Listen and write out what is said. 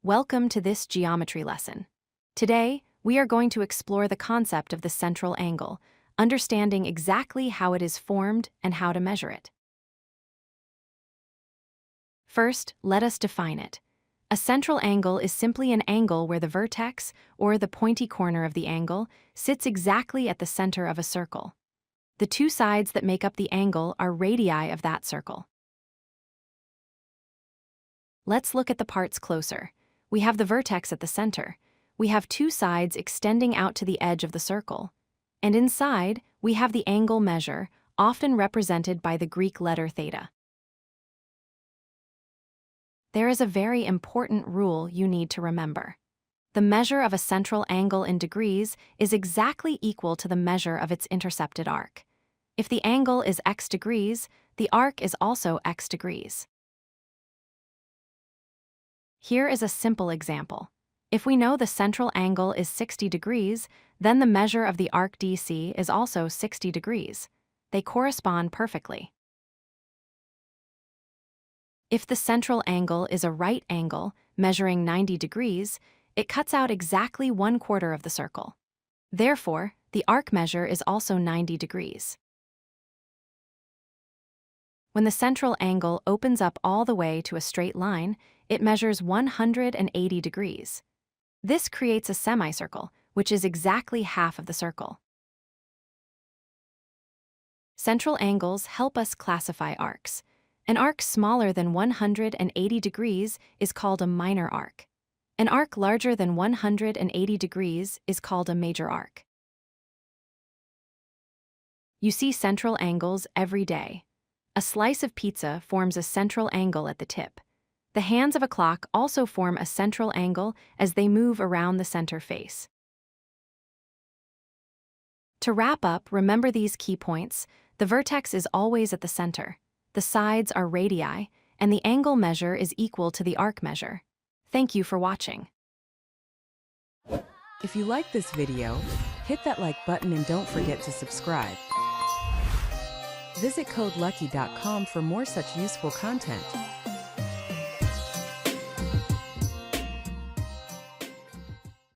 Welcome to this geometry lesson. Today, we are going to explore the concept of the central angle, understanding exactly how it is formed and how to measure it. First, let us define it. A central angle is simply an angle where the vertex, or the pointy corner of the angle, sits exactly at the center of a circle. The two sides that make up the angle are radii of that circle. Let's look at the parts closer. We have the vertex at the center. We have two sides extending out to the edge of the circle. And inside, we have the angle measure, often represented by the Greek letter theta. There is a very important rule you need to remember. The measure of a central angle in degrees is exactly equal to the measure of its intercepted arc. If the angle is x degrees, the arc is also x degrees. Here is a simple example. If we know the central angle is 60 degrees, then the measure of the arc DC is also 60 degrees. They correspond perfectly. If the central angle is a right angle, measuring 90 degrees, it cuts out exactly 1/4 of the circle. Therefore, the arc measure is also 90 degrees. When the central angle opens up all the way to a straight line, it measures 180 degrees. This creates a semicircle, which is exactly half of the circle. Central angles help us classify arcs. An arc smaller than 180 degrees is called a minor arc. An arc larger than 180 degrees is called a major arc. You see central angles every day. A slice of pizza forms a central angle at the tip. The hands of a clock also form a central angle as they move around the center face. To wrap up, remember these key points. The vertex is always at the center. The sides are radii, and the angle measure is equal to the arc measure. Thank you for watching. If you like this video, hit that like button and don't forget to subscribe. Visit codelucky.com for more such useful content.